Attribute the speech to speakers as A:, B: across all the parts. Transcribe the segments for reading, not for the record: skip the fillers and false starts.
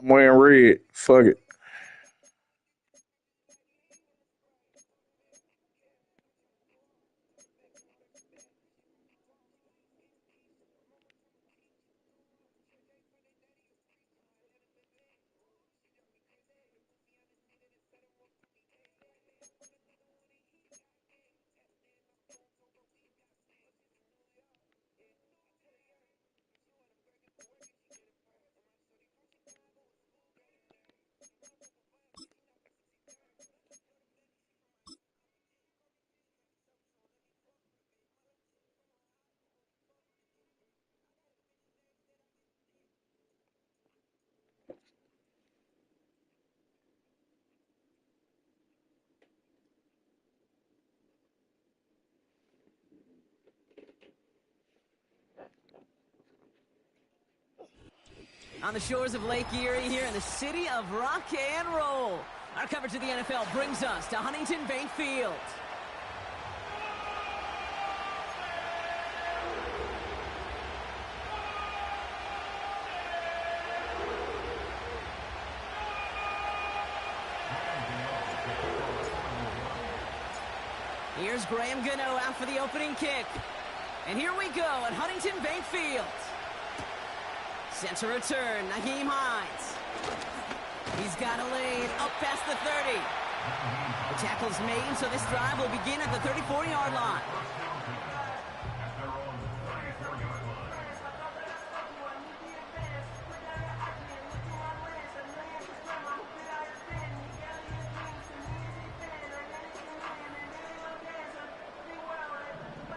A: I'm wearing red. Fuck it.
B: On the shores of Lake Erie here in the city of rock and roll. Our coverage of the NFL brings us to Huntington Bank Field. Here's Graham Gano out for the opening kick. And here we go at Huntington Bank Field. Center return, Nyheim Hines. He's got a lane up past the 30. The tackle's made, so this drive will begin at the 34-yard line.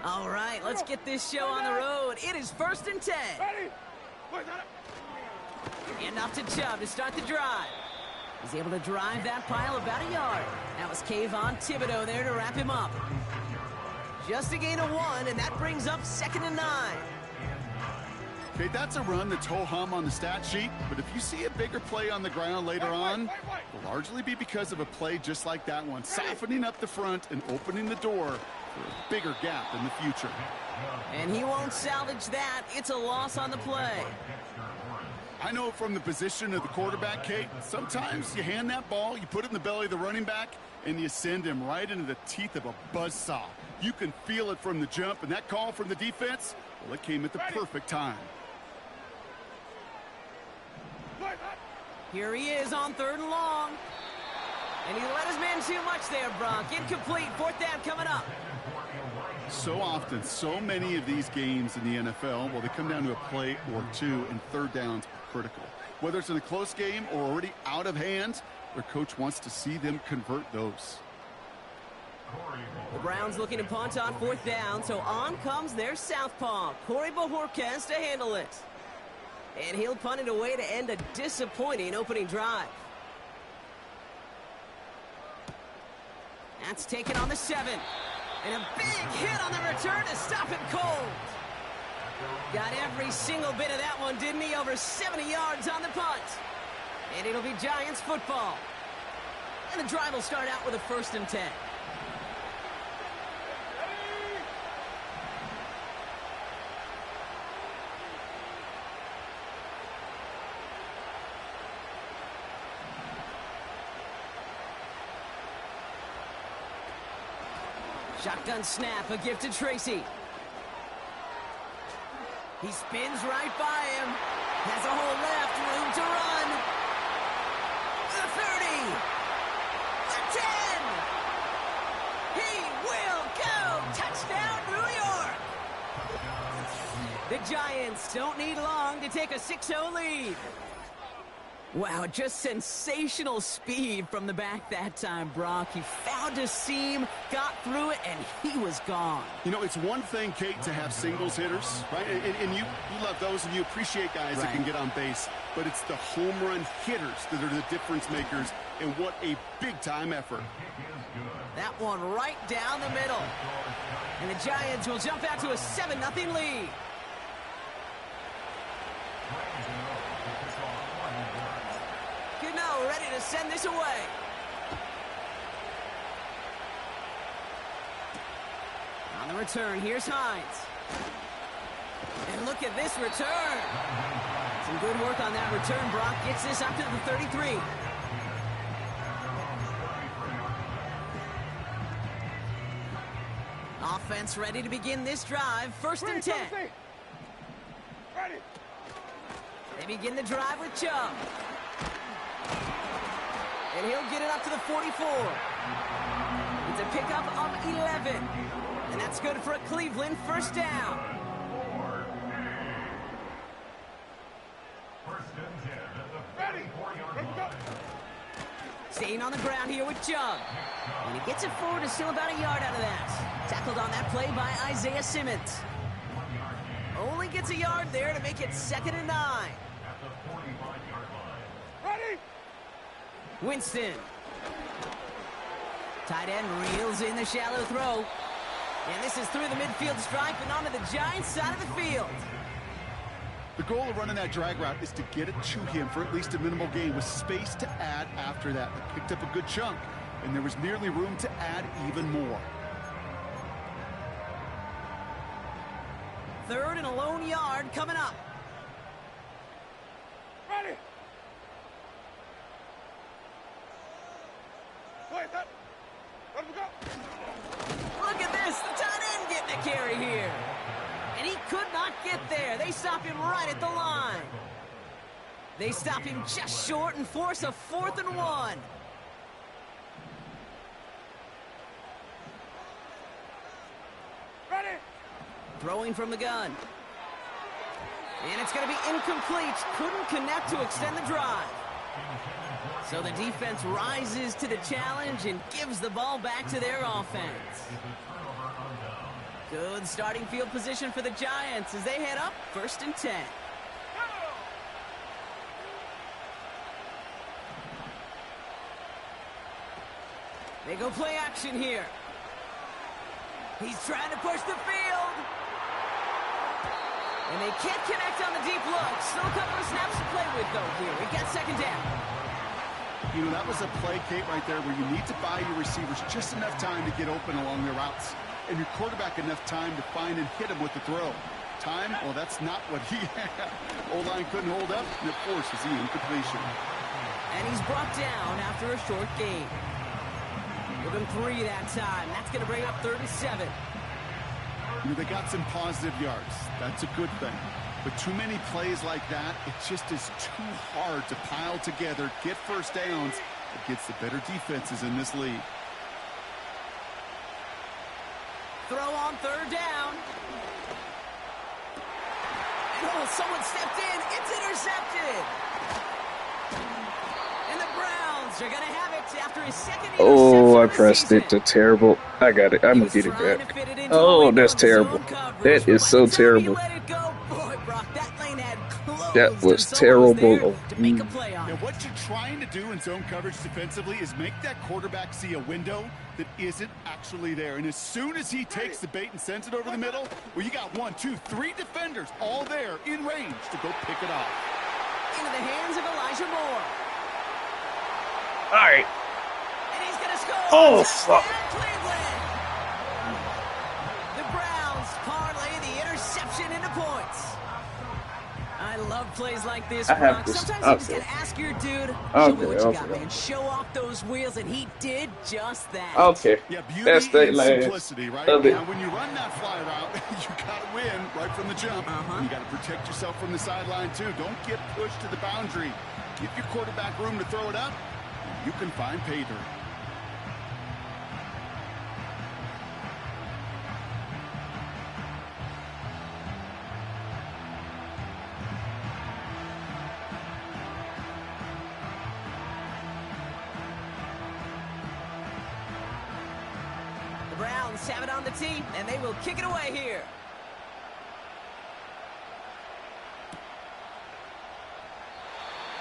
B: All right, let's get this show on the road. It is 1st and 10. And off to Chubb to start the drive. He's able to drive that pile about a yard. That was Kayvon Thibodeau there to wrap him up. Just a gain of 1, and that brings up 2nd and 9.
C: Okay, that's a run that's ho-hum on the stat sheet, but if you see a bigger play on the ground later on, it'll largely be because of a play just like that one, softening up the front and opening the door for a bigger gap in the future.
B: And he won't salvage that. It's a loss on the play.
C: I know from the position of the quarterback, Kate, sometimes you hand that ball, you put it in the belly of the running back, and you send him right into the teeth of a buzzsaw. You can feel it from the jump, and that call from the defense, well, it came at the perfect time.
B: Here he is on 3rd and long. And he let his man too much there, Brock. Incomplete. 4th down coming up.
C: So often, so many of these games in the NFL, well, they come down to a play or two, and 3rd downs are critical. Whether it's in a close game or already out of hand, their coach wants to see them convert those.
B: The Browns looking to punt on 4th down, so on comes their southpaw, Corey Bojorquez, to handle it. And he'll punt it away to end a disappointing opening drive. That's taken on the 7. And a big hit on the return to stop him cold. Got every single bit of that one, didn't he? Over 70 yards on the punt. And it'll be Giants football. And the drive will start out with a 1st and 10. Shotgun snap, a gift to Tracy. He spins right by him. Has a hole left, room to run. The 30. The Touchdown, New York. The Giants don't need long to take a 6-0 lead. Wow, just sensational speed from the back that time, Brock. He found a seam, got through it, and he was gone.
C: You know, it's one thing, Kate, to have singles hitters, right? And you love those, and you appreciate guys that can get on base. But it's the home run hitters that are the difference makers, and what a big-time effort.
B: That one right down the middle. And the Giants will jump out to a 7-0 lead. Gano ready to send this away. On the return, here's Hines. And look at this return. Some good work on that return. Brock gets this up to the 33. Offense ready to begin this drive. First and 10.
D: Ready.
B: They begin the drive with Chubb. And he'll get it up to the 44. It's a pickup of 11. And that's good for a Cleveland first down.
D: Ready. Let's go.
B: Staying on the ground here with Chubb. And he gets it forward to still about a yard out of that. Tackled on that play by Isaiah Simmons. Only gets a yard there to make it 2nd and 9.
D: Ready.
B: Winston. Tight end reels in the shallow throw. And this is through the midfield stripe and onto the Giants side of the field.
C: The goal of running that drag route is to get it to him for at least a minimal gain with space to add after that. They picked up a good chunk, and there was nearly room to add even more.
B: 3rd and a lone yard coming up.
D: Ready. Play that. Let's go.
B: Look at this, the tight end getting a carry here. And he could not get there. They stop him right at the line. They stop him just short and force a 4th and 1.
D: Ready.
B: Throwing from the gun. And it's going to be incomplete. Couldn't connect to extend the drive. So the defense rises to the challenge and gives the ball back to their offense. Good starting field position for the Giants as they head up 1st and 10. They go play action here. He's trying to push the field. And they can't connect on the deep look. Still a couple of snaps to play with, though, here. We got 2nd down.
C: You know, that was a play, Kate, right there where you need to buy your receivers just enough time to get open along their routes. And your quarterback enough time to find and hit him with the throw. Time, well, that's not what he had. O-line couldn't hold up, and it forces the incompletion.
B: And he's brought down after a short gain. Give him 3 that time. That's going to bring up 3rd and 7.
C: You know, they got some positive yards. That's a good thing. But too many plays like that, it just is too hard to pile together, get first downs against the better defenses in this league.
B: Throw on 3rd down. And oh, someone stepped in. It's intercepted. And the Browns are going to have it after his 2nd interception.
A: Oh, I
B: of the
A: pressed
B: season.
A: it to terrible. I got it. I'm gonna get it back. Oh, that's terrible. That is so terrible. That was terrible.
C: Now, what you're trying to do in zone coverage defensively is make that quarterback see a window that isn't actually there. And as soon as he takes the bait and sends it over the middle, well, you got 1, 2, 3 defenders all there in range to go pick it off.
B: Into the hands of Elijah Moore.
A: All right.
B: And he's going to score.
A: Oh, fuck.
B: Cleveland. The Browns parlay the interception into points. I love plays like this, Brock. Sometimes you just got to ask your dude, show me what you got, man. Show off those wheels, and he did just that.
A: Okay.
C: Yeah, beauty
A: That's the
C: and
A: last.
C: simplicity, right?
A: Love it.
C: Now, when you run that fly route, you got to win right from the jump. And you got to protect yourself from the sideline, too. Don't get pushed to the boundary. Give your quarterback room to throw it up. You can find pay dirt.
B: The Browns have it on the tee, and they will kick it away here.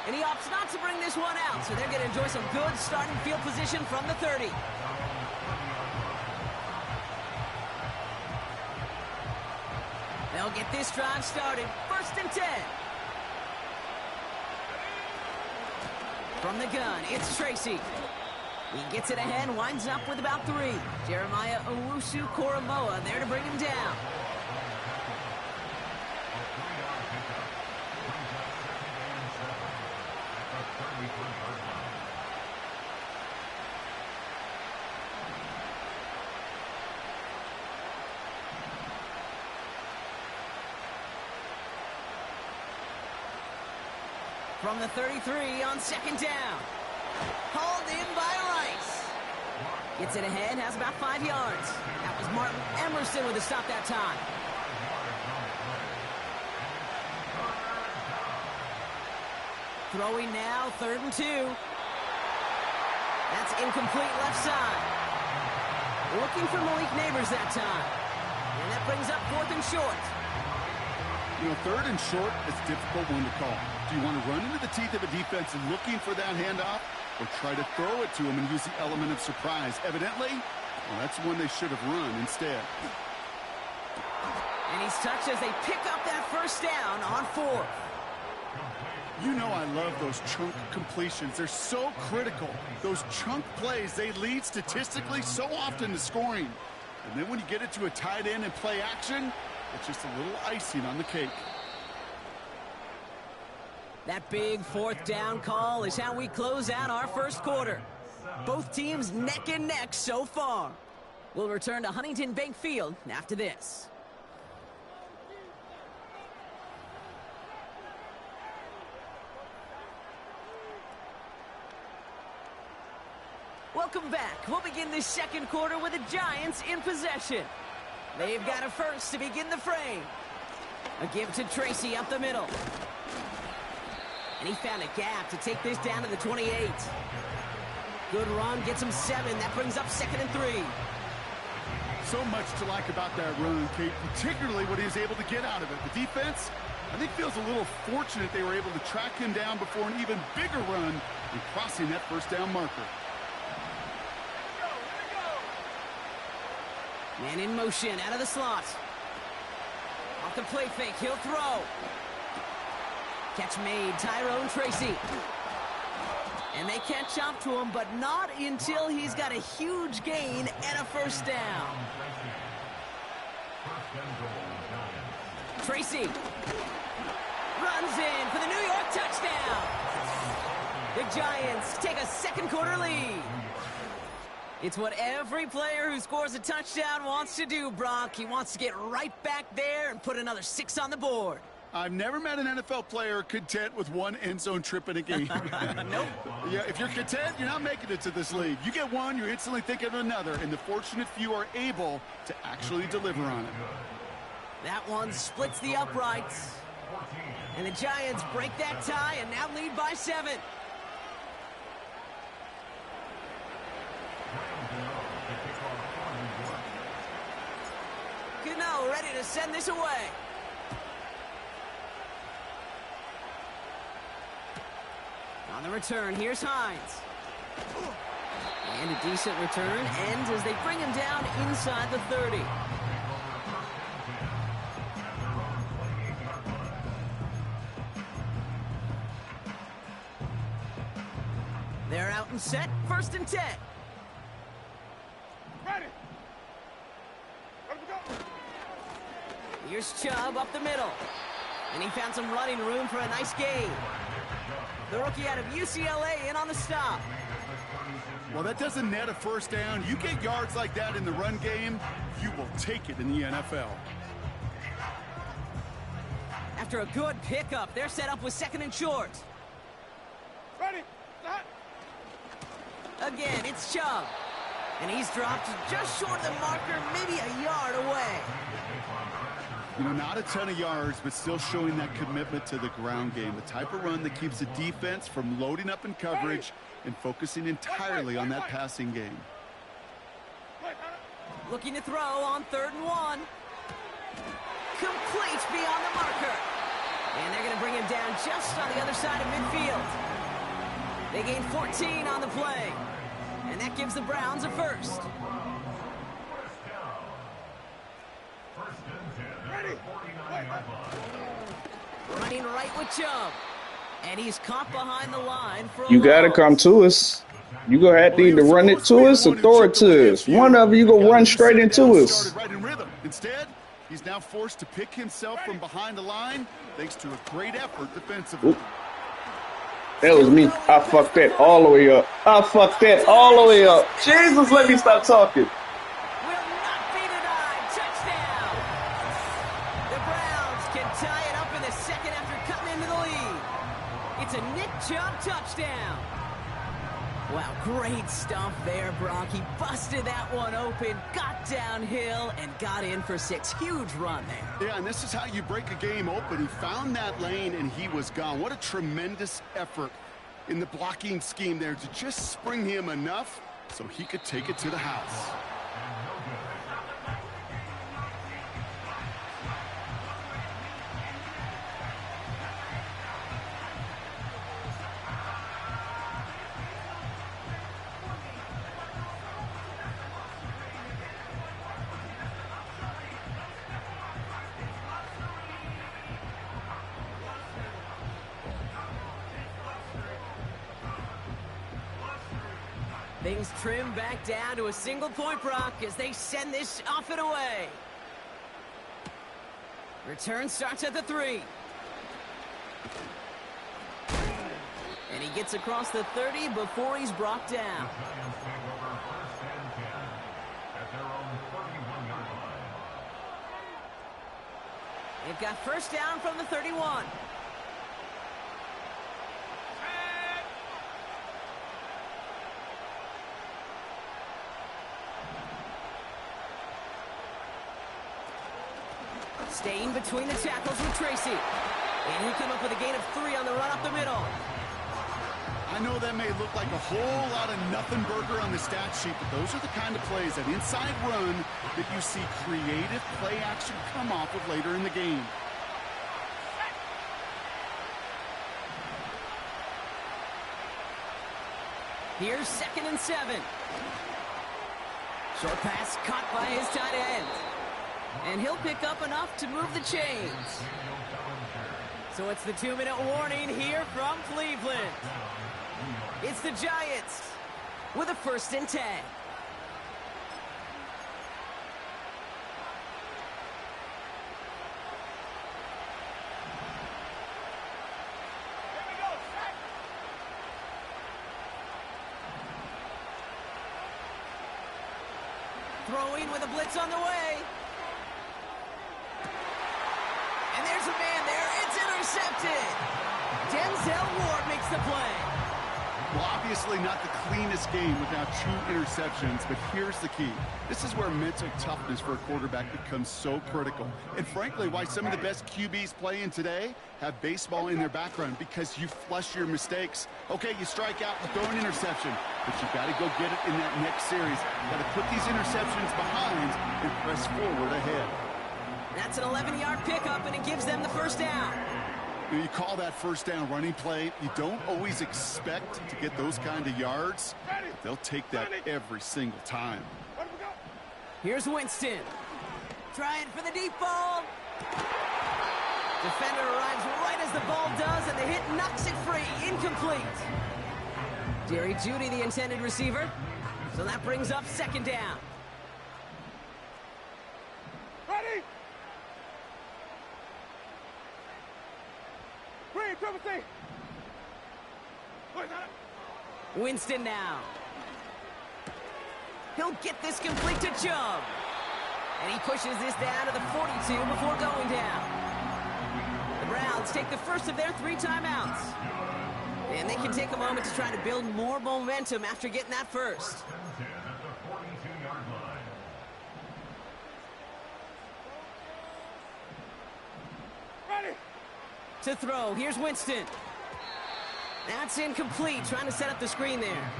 B: And he opts not to bring this one out, so they're going to enjoy some good starting field position from the 30. They'll get this drive started. 1st and 10. From the gun, it's Tracy. He gets it ahead, winds up with about 3. Jeremiah Owusu-Koramoah there to bring him down. From the 33 on second down. Hauled in by Rice. Gets it ahead, has about 5 yards. That was Martin Emerson with a stop that time. Throwing now, 3rd and 2. That's incomplete left side. Looking for Malik Neighbors that time. And that brings up 4th and short.
C: You know, 3rd and short is a difficult one to call. Do you want to run into the teeth of a defense looking for that handoff, or try to throw it to them and use the element of surprise? Evidently, well, that's one they should have run instead.
B: And he's touched as they pick up that 1st down on 4th.
C: You know I love those chunk completions. They're so critical. Those chunk plays, they lead statistically so often to scoring. And then when you get it to a tight end and play action, it's just a little icing on the cake.
B: That big 4th down call is how we close out our 1st quarter. Both teams neck and neck so far. We'll return to Huntington Bank Field after this. Welcome back. We'll begin this 2nd quarter with the Giants in possession. They've got a first to begin the frame. A give to Tracy up the middle. And he found a gap to take this down to the 28. Good run, gets him 7. That brings up 2nd and 3.
C: So much to like about that run, Kate, particularly what he was able to get out of it. The defense, I think, feels a little fortunate they were able to track him down before an even bigger run and crossing that 1st down marker.
B: Man in motion, out of the slot. Off the play fake, he'll throw. Catch made, Tyrone Tracy. And they catch up to him, but not until he's got a huge gain and a 1st down. Tracy runs in for the New York touchdown. The Giants take a 2nd quarter lead. It's what every player who scores a touchdown wants to do, Brock. He wants to get right back there and put another 6 on the board.
C: I've never met an NFL player content with one end zone trip in a game.
B: Nope.
C: Yeah, if you're content, you're not making it to this league. You get one, you're instantly thinking of another, and the fortunate few are able to actually deliver on it.
B: That one splits the uprights. And the Giants break that tie and now lead by 7. Cano ready to send this away. On the return, here's Hines. And a decent return ends as they bring him down inside the 30. They're out and set, 1st and 10.
D: Ready. Let him go.
B: Here's Chubb up the middle. And he found some running room for a nice gain. The rookie out of UCLA in on the stop.
C: Well, that doesn't net a 1st down. You get yards like that in the run game, you will take it in the NFL.
B: After a good pickup, they're set up with 2nd and short.
D: Ready. Set.
B: Again, it's Chubb. And he's dropped just short of the marker, maybe a yard away.
C: You know, not a ton of yards, but still showing that commitment to the ground game. The type of run that keeps the defense from loading up in coverage and focusing entirely on that passing game.
B: Looking to throw on 3rd and 1. Complete beyond the marker. And they're going to bring him down just on the other side of midfield. They gain 14 on the play. And that gives the Browns a 1st. Running right with Chubb. And he's caught behind the line for a
A: You got to
B: loss.
A: come to us. You going to have to either run it to us or throw it to us. One of you going to run straight into us.
C: Right in rhythm. Instead, he's now forced to pick himself from behind the line thanks to a great effort defensively.
A: Ooh. That was me. I fucked that all the way up. I fucked that all the way up. Jesus, let me stop talking.
B: Will not be denied. Touchdown. The Browns can tie it up in the 2nd after cutting into the lead. It's a Nick Chubb touchdown. Wow, great stuff there, Brock. He busted that one open, got downhill, and got in for 6. Huge run there.
C: Yeah, and this is how you break a game open. He found that lane, and he was gone. What a tremendous effort in the blocking scheme there to just spring him enough so he could take it to the house.
B: Things trim back down to a single point, Brock, as they send this off and away. Return starts at the 3. And he gets across the 30 before he's brought down. They've got first down from the 31. Staying between the tackles with Tracy. And he'll come up with a gain of 3 on the run up the middle.
C: I know that may look like a whole lot of nothing burger on the stat sheet, but those are the kind of plays, that inside run, that you see creative play action come off of later in the game.
B: Here's 2nd and 7. Short pass caught by his tight end. And he'll pick up enough to move the chains. So it's the 2-minute warning here from Cleveland. It's the Giants with a 1st and 10. Throwing with a blitz on the way. And there's a man there. It's intercepted. Denzel Ward makes the play.
C: Well, obviously not the cleanest game without 2 interceptions, but here's the key. This is where mental toughness for a quarterback becomes so critical. And frankly, why some of the best QBs playing today have baseball in their background, because you flush your mistakes. Okay, you strike out and throw an interception, but you got to go get it in that next series. Got to put these interceptions behind and press forward ahead.
B: That's an 11-yard pickup, and it gives them the 1st down.
C: You call that 1st down running play. You don't always expect to get those kind of yards. They'll take that every single time.
B: Here's Winston. Trying for the deep ball. Defender arrives right as the ball does, and the hit knocks it free. Incomplete. Jerry Jeudy, the intended receiver. So that brings up 2nd down.
D: Ready? Green, triple C.
B: Winston now. He'll get this complete to Chubb. And he pushes this down to the 42 before going down. The Browns take the first of their 3 timeouts. And they can take a moment to try to build more momentum after getting that first.
D: Ready?
B: To throw, here's Winston. That's incomplete, trying to set up the screen there.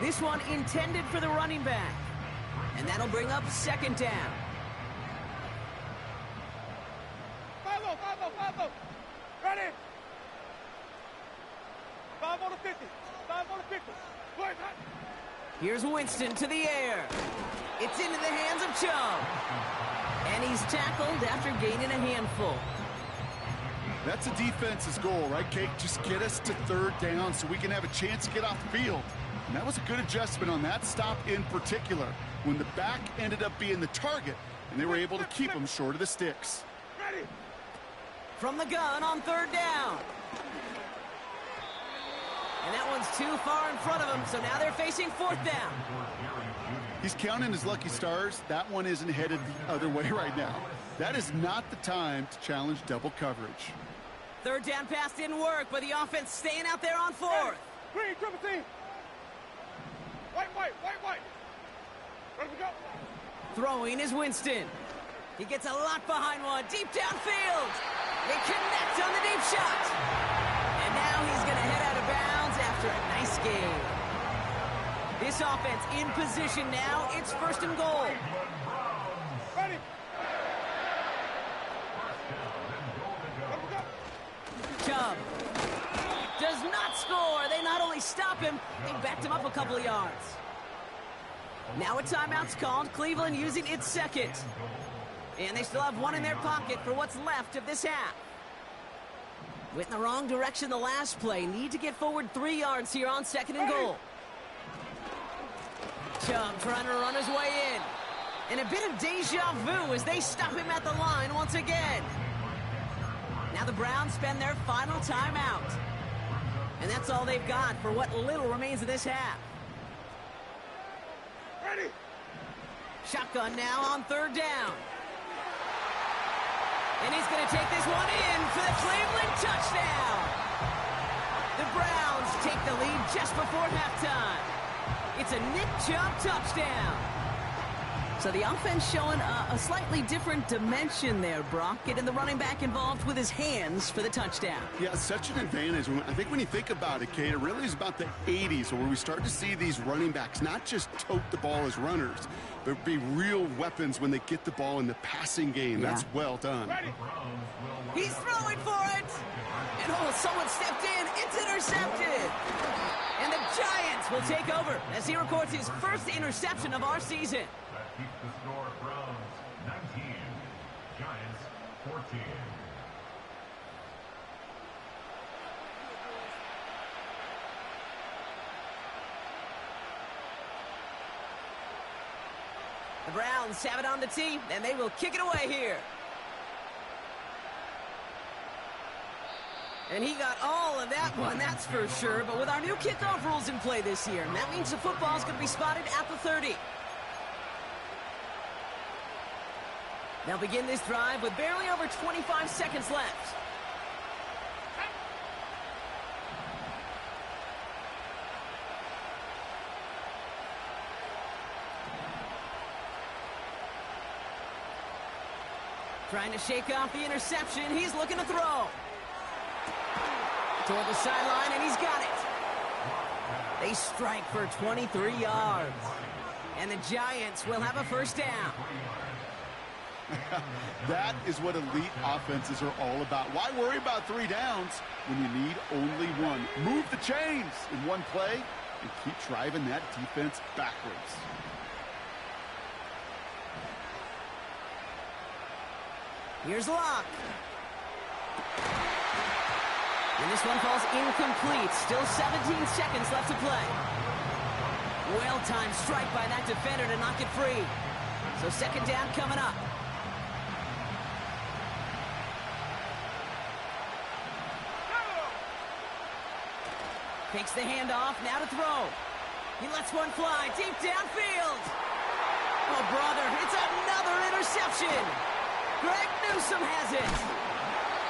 B: This one intended for the running back. And that'll bring up 2nd down.
D: Follow. Ready? 5 on the 50. 5 on the 50. Boys, hot.
B: Here's Winston to the air. It's into the hands of Chubb. And he's tackled after gaining a handful.
C: That's a defense's goal, right, Kate? Just get us to 3rd down so we can have a chance to get off the field. And that was a good adjustment on that stop in particular, when the back ended up being the target, and they were able to keep him short of the sticks.
D: Ready?
B: From the gun on 3rd down. And that one's too far in front of him, so now they're facing 4th down.
C: He's counting his lucky stars. That one isn't headed the other way right now. That is not the time to challenge double coverage.
B: Third down pass didn't work, but the offense staying out there on fourth.
D: Green, triple team. White. Ready to go.
B: Throwing is Winston. He gets a lot behind one, deep downfield. They connect on the deep shot. And now he's going to head out of bounds after a nice game. This offense in position now. It's 1st and goal.
D: Ready.
B: Chubb does not score. They not only stop him, they backed him up a couple of yards. Now a timeout's called. Cleveland using its second. And they still have one in their pocket for what's left of this half. Went in the wrong direction the last play. Need to get forward 3 yards here on 2nd and goal. Chubb trying to run his way in. And a bit of deja vu as they stop him at the line once again. Now the Browns spend their final timeout. And that's all they've got for what little remains of this half.
D: Ready.
B: Shotgun now on 3rd down. And he's going to take this one in for the Cleveland touchdown. The Browns take the lead just before halftime. It's a Nick Chubb touchdown. So the offense showing a slightly different dimension there, Brock. Getting the running back involved with his hands for the touchdown.
C: Yeah, such an advantage. I think when you think about it, Kate, it really is about the 80s where we start to see these running backs not just tote the ball as runners, but be real weapons when they get the ball in the passing game.
B: Yeah.
C: That's well done.
D: Ready.
B: He's throwing for it. And someone stepped in. It's intercepted. And the Giants will take over as he records his first interception of our season.
E: That keeps the score Browns 19, Giants 14.
B: The Browns have it on the tee, and they will kick it away here. And he got all of that one, that's for sure. But with our new kickoff rules in play this year, that means the football's going to be spotted at the 30. They'll begin this drive with barely over 25 seconds left. Trying to shake off the interception. He's looking to throw. Toward the sideline, and he's got it. They strike for 23 yards. And the Giants will have a 1st down.
C: That is what elite offenses are all about. Why worry about 3 downs when you need only one? Move the chains in one play and keep driving that defense backwards.
B: Here's Locke. And this one falls incomplete. Still 17 seconds left to play. Well-timed strike by that defender to knock it free. So 2nd down coming up. Takes the handoff, now to throw. He lets one fly deep downfield. Oh, brother, it's another interception. Greg Newsome has it.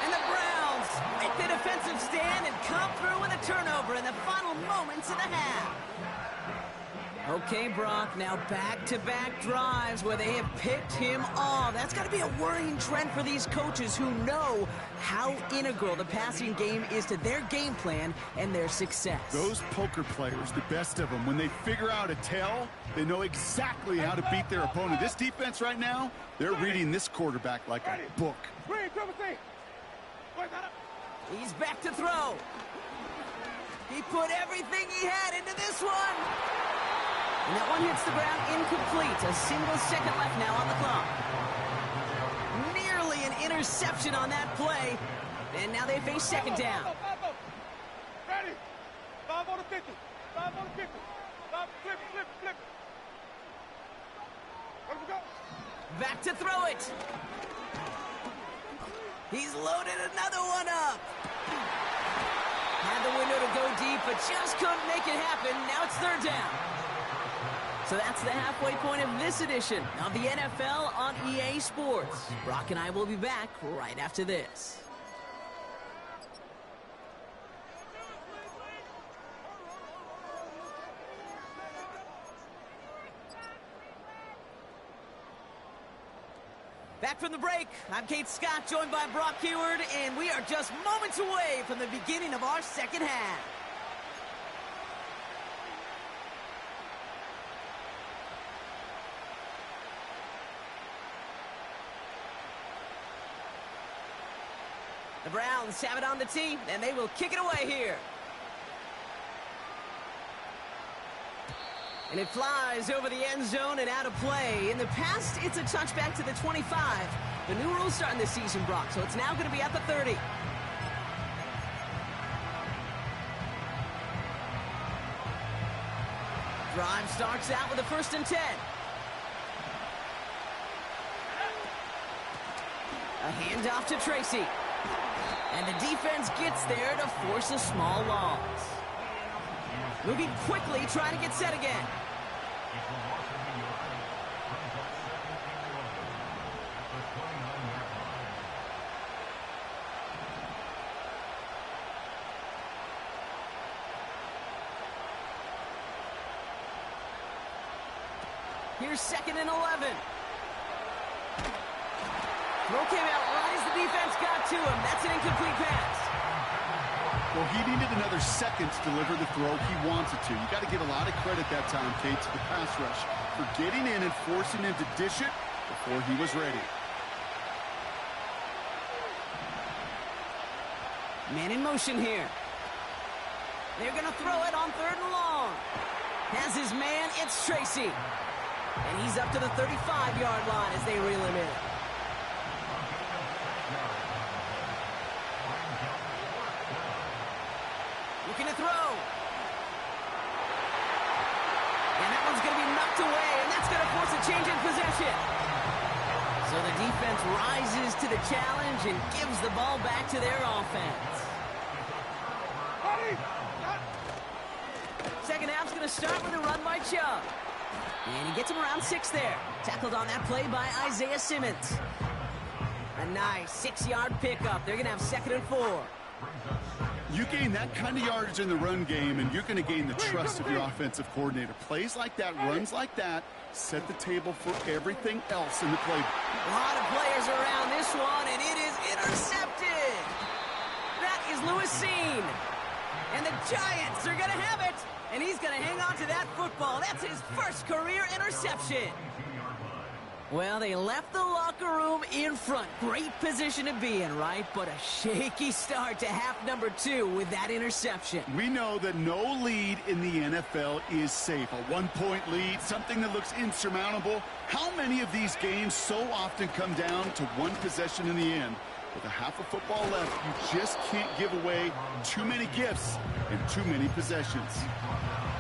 B: And the Browns make the defensive stand and come through with a turnover in the final moments of the half. Okay, Brock, now back-to-back drives where they have picked him off. That's got to be a worrying trend for these coaches who know how integral the passing game is to their game plan and their success.
C: Those poker players, the best of them, when they figure out a tell, they know exactly how to beat their opponent. This defense right now, they're reading this quarterback like a book.
D: Green, triple team.
B: He's back to throw. He put everything he had into this one. And that one hits the ground incomplete. A single second left now on the clock. Nearly an interception on that play. And now they face 2nd down.
D: Ready. 5 on the 50. 5 on the 50. 5, flip. Let him go.
B: Back to throw it. He's loaded another one up. Had the window to go deep, but just couldn't make it happen. Now it's 3rd down. So that's the halfway point of this edition of the NFL on EA Sports. Brock and I will be back right after this. Back from the break, I'm Kate Scott, joined by Brock Keyword, and we are just moments away from the beginning of our second half. The Browns have it on the tee, and they will kick it away here. And it flies over the end zone and out of play. In the past, it's a touchback to the 25. The new rules starting this season, Brock, so it's now going to be at the 30. Drive starts out with a 1st and 10. A handoff to Tracy. And the defense gets there to force a small loss. Moving quickly, trying to get set again. Here's 2nd and 11. Throw came out right as the defense got to him. That's an incomplete pass.
C: Well, he needed another second to deliver the throw he wanted to. You got to give a lot of credit that time, Kate, to the pass rush for getting in and forcing him to dish it before he was ready.
B: Man in motion here. They're going to throw it on 3rd and long. Has his man, it's Tracy. And he's up to the 35-yard line as they reel him in. Looking to throw. And that one's going to be knocked away, and that's going to force a change in possession. So the defense rises to the challenge and gives the ball back to their offense. Second half's going to start with a run by Chubb. And he gets him around 6 there. Tackled on that play by Isaiah Simmons. A nice 6-yard pickup. They're going to have 2nd and 4.
C: You gain that kind of yardage in the run game, and you're going to gain the trust of your offensive coordinator. Plays like that, runs like that, set the table for everything else in the playbook.
B: A lot of players around this one, and it is intercepted. That is Lewis Cine. And the Giants are going to have it. And he's going to hang on to that football. That's his first career interception. Well, they left the locker room in front. Great position to be in, right? But a shaky start to half number 2 with that interception.
C: We know that no lead in the NFL is safe. A 1-point lead, something that looks insurmountable. How many of these games so often come down to one possession in the end? With a half of football left, you just can't give away too many gifts and too many possessions.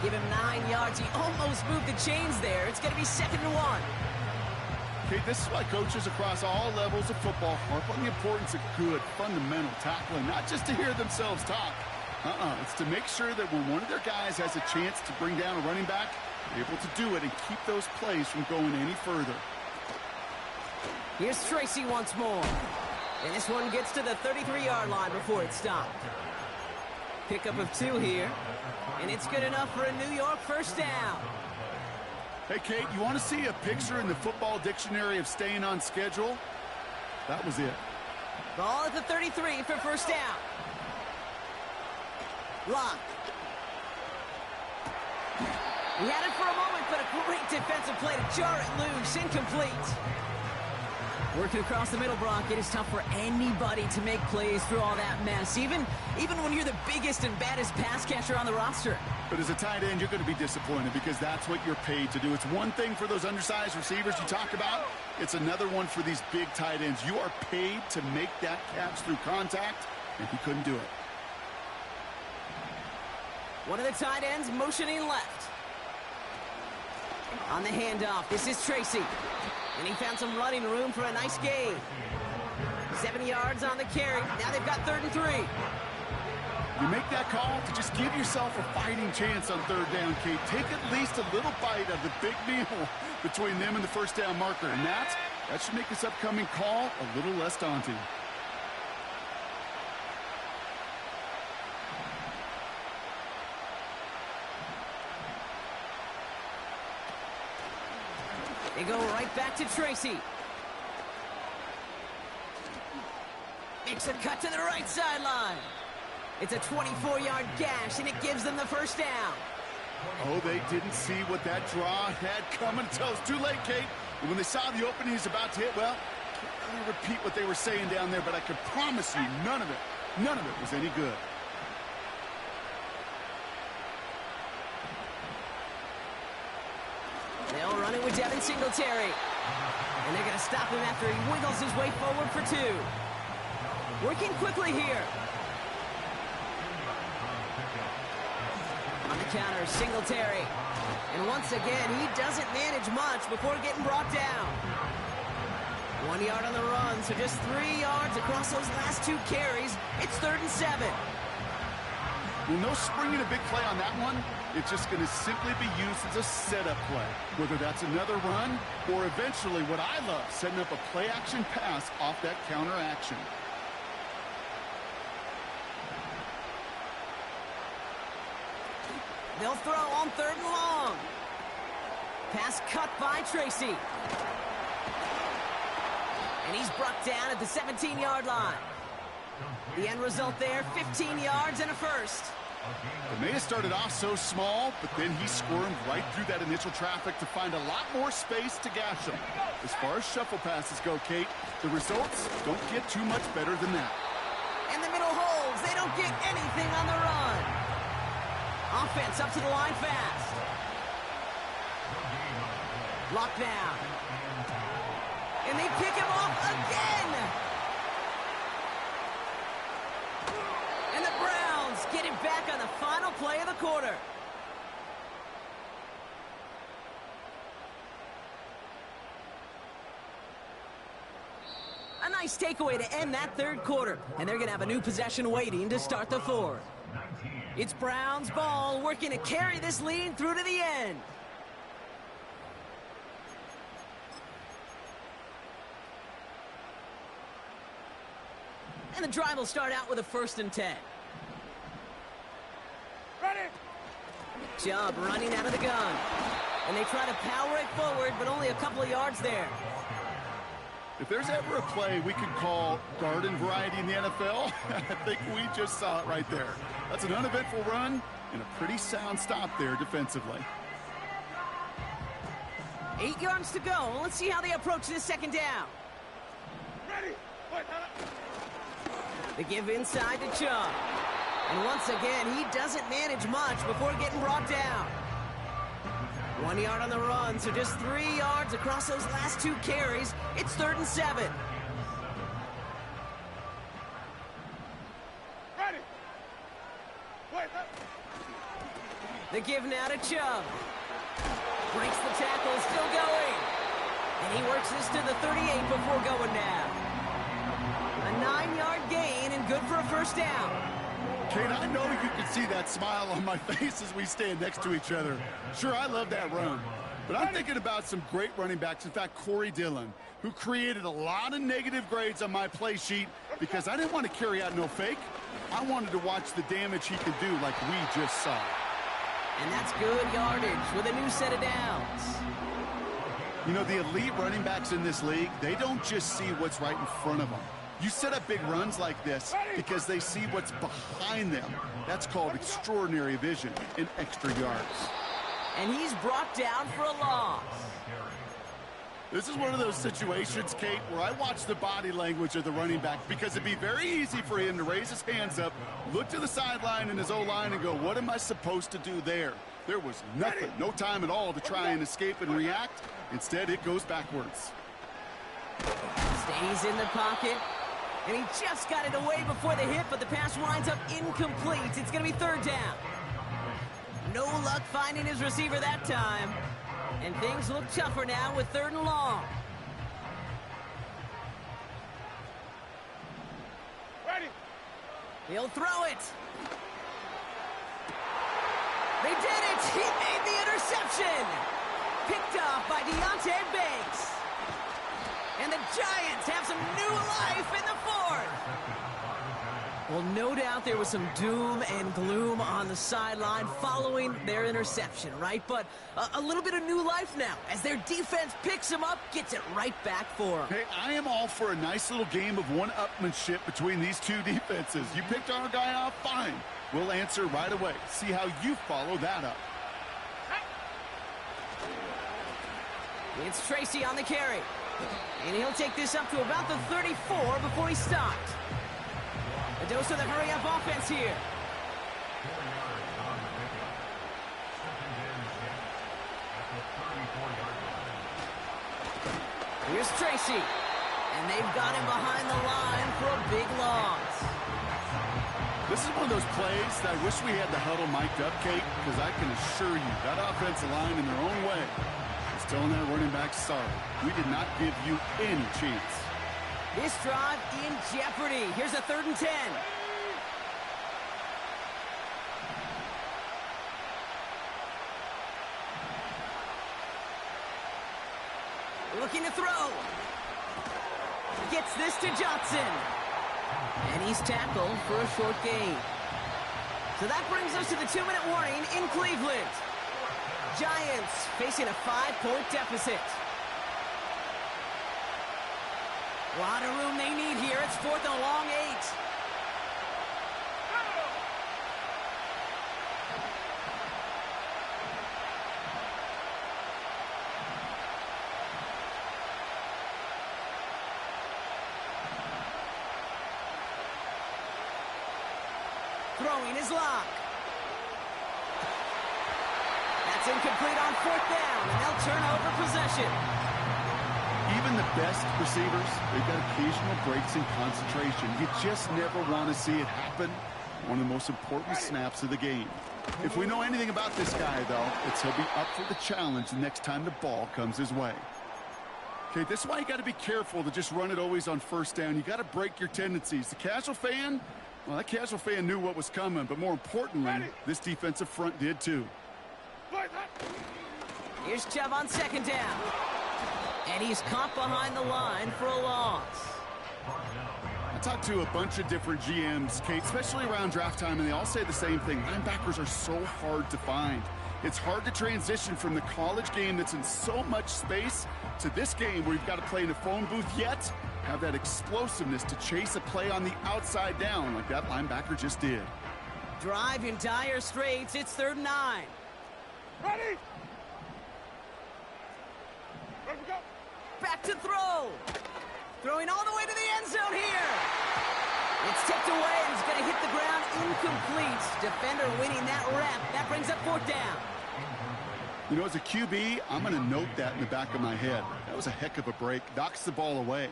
B: Give him 9 yards. He almost moved the chains there. It's going to be 2nd and 1.
C: Okay, this is why coaches across all levels of football harp on the importance of good, fundamental tackling, not just to hear themselves talk. It's to make sure that when one of their guys has a chance to bring down a running back, they're able to do it and keep those plays from going any further.
B: Here's Tracy once more. And this one gets to the 33-yard line before it's stopped. Pickup of 2 here. And it's good enough for a New York first down.
C: Hey, Kate, you want to see a picture in the football dictionary of staying on schedule? That was it.
B: Ball at the 33 for first down. Lock. He had it for a moment, but a great defensive play to jar it loose. Incomplete. Working across the middle, Brock, it is tough for anybody to make plays through all that mess, even when you're the biggest and baddest pass catcher on the roster.
C: But as a tight end, you're going to be disappointed because that's what you're paid to do. It's one thing for those undersized receivers you talk about. It's another one for these big tight ends. You are paid to make that catch through contact, and he couldn't do it.
B: One of the tight ends motioning left. On the handoff, this is Tracy. And he found some running room for a nice gain. 7 yards on the carry. Now they've got 3rd and 3.
C: You make that call to just give yourself a fighting chance on 3rd down, Kate. Take at least a little bite of the big meal between them and the first down marker. And that should make this upcoming call a little less daunting.
B: They go right back to Tracy. Makes a cut to the right sideline. It's a 24-yard gash, and it gives them the first down.
C: Oh, they didn't see what that draw had coming until it's too late, Kate. And when they saw the opening he's about to hit, well, can't really repeat what they were saying down there, but I can promise you none of it was any good.
B: They'll run it with Devin Singletary. And they're going to stop him after he wiggles his way forward for 2. Working quickly here. On the counter, Singletary. And once again, he doesn't manage much before getting brought down. 1 yard on the run, so just 3 yards across those last 2 carries. It's 3rd and 7.
C: Well, no springing a big play on that one. It's just going to simply be used as a setup play. Whether that's another run or eventually what I love, setting up a play-action pass off that counter action.
B: They'll throw on 3rd and long. Pass cut by Tracy. And he's brought down at the 17-yard line. The end result there, 15 yards and a first.
C: It may have started off so small, but then he squirmed right through that initial traffic to find a lot more space to gash him. As far as shuffle passes go, Kate, the results don't get too much better than that.
B: And the middle holds. They don't get anything on the run. Offense up to the line fast. Lockdown. And they pick him off again. And the Browns get it back on the final play of the quarter. A nice takeaway to end that 3rd quarter. And they're going to have a new possession waiting to start the 4th. It's Browns ball, working to carry this lead through to the end. And the drive will start out with a 1st and 10.
D: Ready?
B: Chubb running out of the gun. And they try to power it forward, but only a couple of yards there.
C: If there's ever a play we could call garden variety in the NFL, I think we just saw it right there. That's an uneventful run and a pretty sound stop there defensively.
B: 8 yards to go. Let's see how they approach this 2nd down.
D: Ready? Wait,
B: The give inside to Chubb. And once again, he doesn't manage much before getting brought down. 1 yard on the run, so just 3 yards across those last 2 carries. It's 3rd and 7.
D: ready? Wait,
B: The give now to Chubb. Breaks the tackle, still going. And he works this to the 38 before going down. A 9-yard gain and good for a 1st down.
C: Kate, I know you can see that smile on my face as we stand next to each other. Sure, I love that run. But I'm thinking about some great running backs. In fact, Corey Dillon, who created a lot of negative grades on my play sheet because I didn't want to carry out no fake. I wanted to watch the damage he could do like we just saw.
B: And that's good yardage with a new set of downs.
C: You know, the elite running backs in this league, they don't just see what's right in front of them. You set up big runs like this because they see what's behind them. That's called extraordinary vision and extra yards.
B: And he's brought down for a loss.
C: This is one of those situations, Kate, where I watch the body language of the running back because it'd be very easy for him to raise his hands up, look to the sideline in his O-line and go, what am I supposed to do there? There was nothing, no time at all to try and escape and react. Instead, it goes backwards.
B: Stays in the pocket. And he just got it away before the hit, but the pass winds up incomplete. It's going to be 3rd down. No luck finding his receiver that time. And things look tougher now with 3rd and long.
D: ready?
B: He'll throw it. They did it. He made the interception. Picked off by Deonte Banks. And the Giants have some new life in the 4th. Well, no doubt there was some doom and gloom on the sideline following their interception, right? But a little bit of new life now as their defense picks him up, gets it right back for him.
C: Hey, I am all for a nice little game of one-upmanship between these two defenses. You picked our guy off, fine. We'll answer right away. See how you follow that up.
B: It's Tracy on the carry. And he'll take this up to about the 34 before he stopped. A dose of the hurry-up offense here. Here's Tracy. And they've got him behind the line for a big loss.
C: This is one of those plays that I wish we had the huddle mic'd up, Kate, because I can assure you that offensive line in their own way is telling that running back sorry. We did not give you any chance.
B: This drive in jeopardy. Here's a 3rd and 10. Looking to throw. Gets this to Johnson. And he's tackled for a short gain. So that brings us to the 2-minute warning in Cleveland. Giants facing a 5-point deficit. A lot of room they need here. It's 4th and a long 8. Throwing his lock. That's incomplete on 4th down, and they'll turn over possession.
C: Even the best receivers, they've got occasional breaks in concentration. You just never want to see it happen. One of the most important snaps of the game. If we know anything about this guy, though, it's he'll be up for the challenge the next time the ball comes his way. Okay, this is why you got to be careful to just run it always on 1st down. You got to break your tendencies. The casual fan, well, that casual fan knew what was coming, but more importantly, this defensive front did too.
B: Here's Chubb on 2nd down. And he's caught behind the line for a loss.
C: I talked to a bunch of different GMs, Kate, especially around draft time, and they all say the same thing. Linebackers are so hard to find. It's hard to transition from the college game that's in so much space to this game where you've got to play in a phone booth, yet have that explosiveness to chase a play on the outside down like that linebacker just did.
B: Drive in dire straits. It's 3rd and 9.
D: Ready? Ready to go.
B: Back to throw. Throwing all the way to the end zone here. It's tipped away and it's going to hit the ground incomplete. Defender winning that rep. That brings up 4th down.
C: You know, as a QB, I'm going to note that in the back of my head. That was a heck of a break. Knocks the ball away.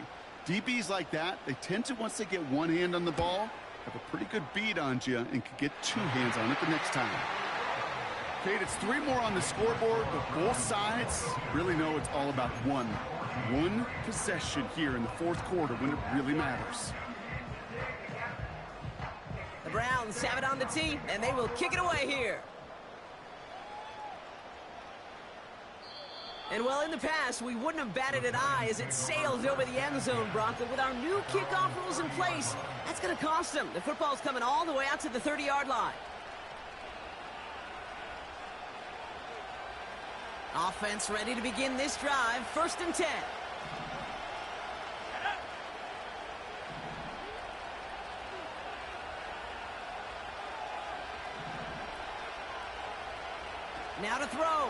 C: DBs like that, they tend to, once they get one hand on the ball, have a pretty good beat on you and can get 2 hands on it the next time. Kate, it's 3 more on the scoreboard, but both sides really know it's all about one possession here in the 4th quarter when it really matters.
B: The Browns have it on the tee, and they will kick it away here. And well, in the past, we wouldn't have batted an eye as it sails over the end zone, Brock. But with our new kickoff rules in place, that's going to cost them. The football's coming all the way out to the 30-yard line. Offense ready to begin this drive. 1st and 10. Now to throw.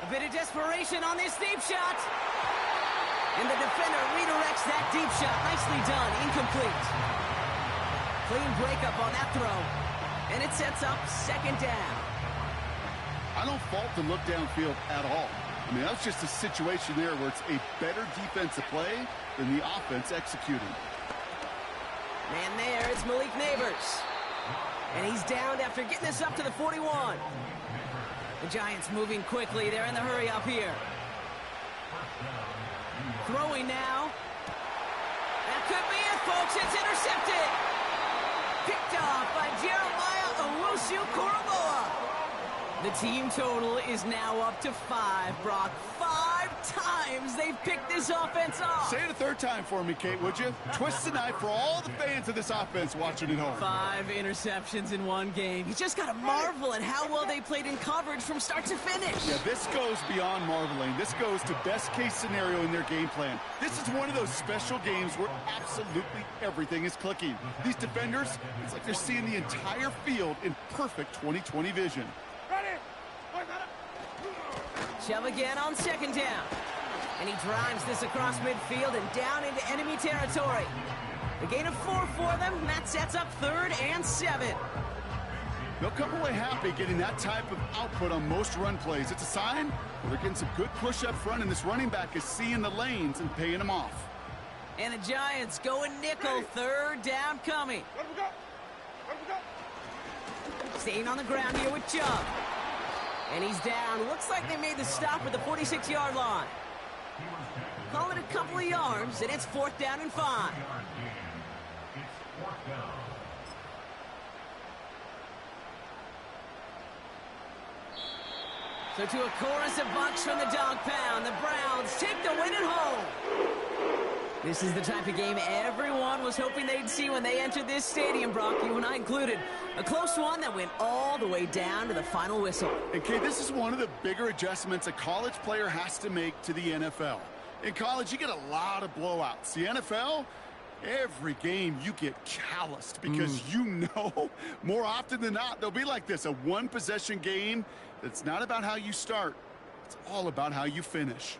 B: A bit of desperation on this deep shot. And the defender redirects that deep shot. Nicely done. Incomplete. Clean breakup on that throw. And it sets up 2nd down.
C: I don't fault the look downfield at all. I mean, that's just a situation there where it's a better defensive play than the offense executing.
B: Man there, it's Malik Neighbors. And he's downed after getting this up to the 41. The Giants moving quickly. They're in the hurry up here. Throwing now. That could be it, folks. It's intercepted. Picked off by Jeremiah Owusu-Koramoah. The team total is now up to 5, Brock. 5 times they've picked this offense off.
C: Say it a third time for me, Kate, would you? Twist the knife for all the fans of this offense watching at home.
B: 5 interceptions in one game. You just got to marvel at how well they played in coverage from start to finish.
C: Yeah, this goes beyond marveling. This goes to best-case scenario in their game plan. This is one of those special games where absolutely everything is clicking. These defenders, it's like they're seeing the entire field in perfect 20/20 vision.
D: Ready?
B: Shove again on second down. And he drives this across midfield and down into enemy territory. A gain of 4 for them, and that sets up 3rd and 7.
C: They'll come away happy getting that type of output on most run plays. It's a sign that they're getting some good push up front, and this running back is seeing the lanes and paying them off.
B: And the Giants going nickel, 3rd down coming.
D: Let him go. Let him go.
B: Staying on the ground here with Chubb. And he's down. Looks like they made the stop at the 46-yard line. Call it a couple of yards, and it's 4th down and 5.
E: It's 4th down.
B: So to a chorus of bucks from the dog pound, the Browns take the win at home. This is the type of game everyone was hoping they'd see when they entered this stadium, Brock, you and I included. A close one that went all the way down to the final whistle.
C: And Kate, this is one of the bigger adjustments a college player has to make to the NFL. In college, you get a lot of blowouts. The NFL, every game you get calloused because you know more often than not they'll be like this, a one-possession game that's not about how you start. It's all about how you finish.